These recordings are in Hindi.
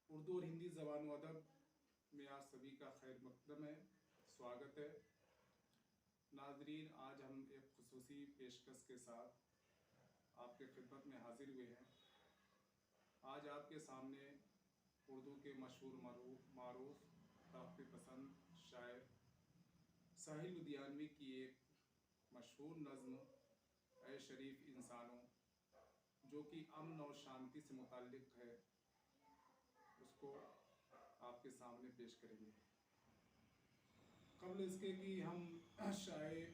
उर्दू और हिंदी ज़बान व अदब में आप सभी का खैर मकदम है, स्वागत है। नाजरीन, आज हम एक खुसूसी पेशकश के साथ आपके खिदमत में हाजिर हुए हैं। आज आपके सामने उर्दू के मशहूर मारूफ तरक्की पसंद शायर साहिल लुधियानवी की एक मशहूर नज़्म ए शरीफ इंसानों, जो कि अमन और शांति से मुताल्लिक़ है, उसको आपके सामने पेश करेंगे। कबल इसके कि हम शायर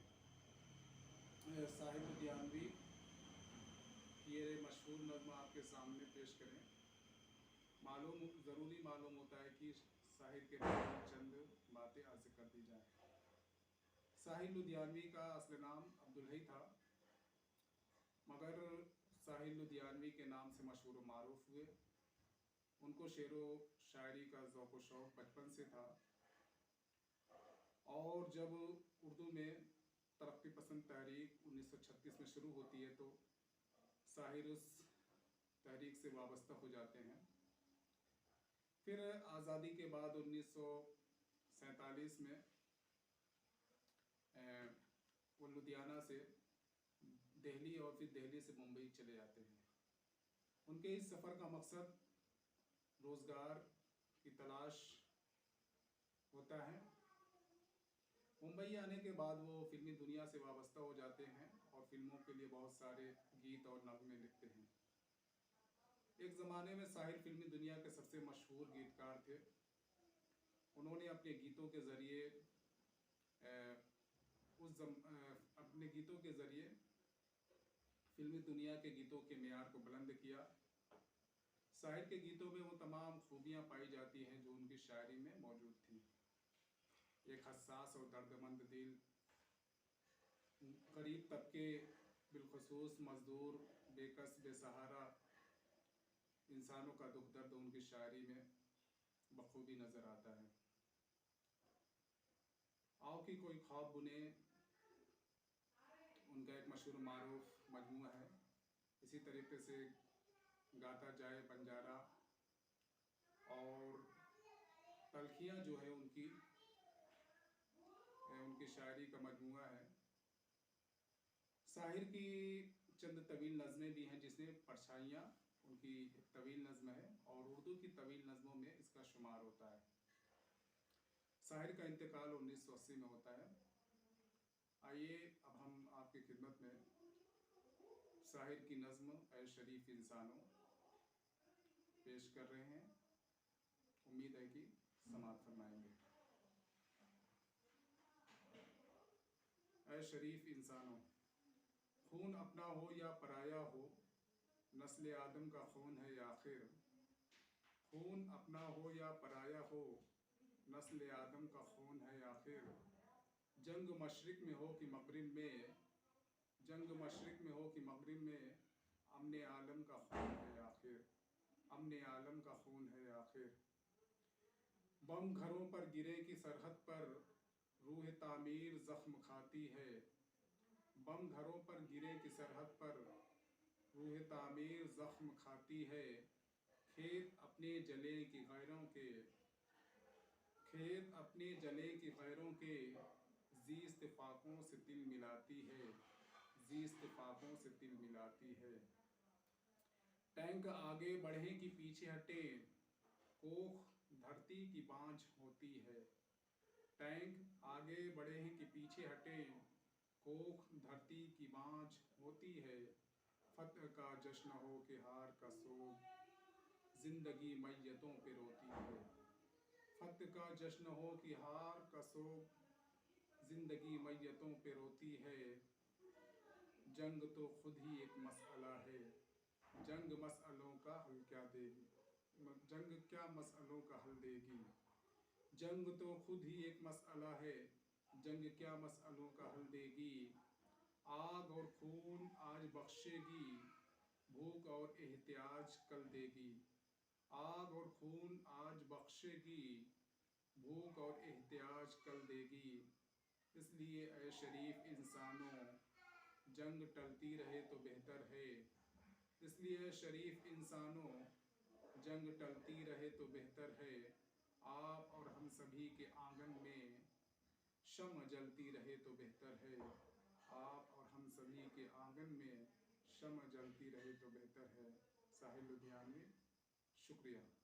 साहिल लुधियानवी की ये मशहूर नज़्म आपके सामने पेश करें, ज़रूरी मालूम होता है कि साहिल के बारे में चंद बातें अर्ज़ कर दी जाए। साहिल लुधियानवी का असल नाम अब्दुल हई था, मगर साहिल लुधियानवी के नाम से मशहूर व मारूफ हुए। उनको शेर व शायरी का ज़ौक़ व शौक़ बचपन से था, और जब उर्दू में तरक्की पसंद तहरीक 1936 में शुरू होती है तो साहिल उस तहरीक से वाबस्ता हो जाते हैं। फिर आज़ादी के बाद 1947 में वो लुधियाना से दिल्ली और फिर दिल्ली से मुंबई चले जाते हैं। उनके इस सफ़र का मकसद रोज़गार की तलाश होता है। मुंबई आने के बाद वो फिल्मी दुनिया से वाबस्ता हो जाते हैं और फिल्मों के लिए बहुत सारे गीत और नग़्मे लिखते हैं। एक ज़माने में साहिल फिल्मी दुनिया के सबसे मशहूर गीतकार थे। उन्होंने अपने गीतों के ज़रिए अपने गीतों के ज़रिए फिल्मी दुनिया के गीतों के मेयार को बुलंद किया। साहिल के गीतों में वो तमाम खूबियाँ पाई जाती हैं जो उनकी शायरी में मौजूद थी। एक हसास और दर्दमंद दिल, गरीब तबके बिलखुसूस मज़दूर, बेकस बेसहारा इंसानों का दुख दर्द उनकी शायरी में बखूबी नज़र आता है। आओ कि कोई ख्वाब बुने उनका एक मशहूर मारूफ मजमूआ है। इसी तरीके से गाता जाए बंजारा और तलखियाँ जो है उनकी शायरी का मजमूआ है। साहिर की चंद तवील नज़में भी हैं, जिसमें परछाइयाँ उनकी तवील नज़्म है और उर्दू की तवील नज़मों में इसका शुमार होता है। साहिर का इंतकाल 1980 में होता है। आइए अब हम आपकी खिदमत में साहिर की नज़्म ए शरीफ इंसानों पेश कर रहे हैं। उम्मीद है कि समाअत फरमाएंगे। ए शरीफ इंसानों, खून अपना हो या पराया हो, नस्ल आदम का खून है आखिर। खून अपना हो या पराया हो, नस्ल आदम का खून है आखिर। जंग मशरिक़ में हो कि मग़रिब में, जंग मशरिक़ में हो कि मग़रिब में, अमन आलम का खून है आखिर, अमन आलम का खून है आखिर। बम घरों पर गिरे की सरहद पर, रूह तामीर ज़ख्म खाती है। बम घरों पर गिरे की सरहद पर, रूह तामीर ज़ख्म खाती है। खेत अपने जले की गैरों के, खेत अपने जले की गैरों के, जी इत्तेफ़ाक़ों से तिल मिलाती है, जी इत्तेफ़ाक़ों से तिल मिलाती है। टैंक आगे बढ़े कि पीछे हटे, कोख धरती की बाँझ होती है। टैंक आगे बढ़े हैं कि पीछे हटे, कोख धरती की बाँझ होती है। फतह का जश्न हो कि हार का सोग, ज़िंदगी मैयतों पे रोती है। फतह का जश्न हो कि हार का सोग, ज़िंदगी मैयतों पे रोती है। जंग तो खुद ही एक मसअला है, जंग मसअलों का हल क्या देगी, जंग क्या मसअलों का हल देगी। जंग तो खुद ही एक मसअला है, जंग क्या मसअलों का हल देगी। आग और खून आज बख्शेगी, भूख और एहतियाज कल देगी। आग और खून आज बख्शेगी, भूख और एहतियाज कल देगी। इसलिए ए शरीफ इंसानों, जंग टलती रहे तो बेहतर है। इसलिए शरीफ इंसानों, जंग टलती रहे तो बेहतर है, आप और हम सभी के आंगन में शम्म जलती रहे तो बेहतर है, आप और हम सभी के आंगन में शम्म जलती रहे तो बेहतर है। साहिल लुधियानवी, शुक्रिया।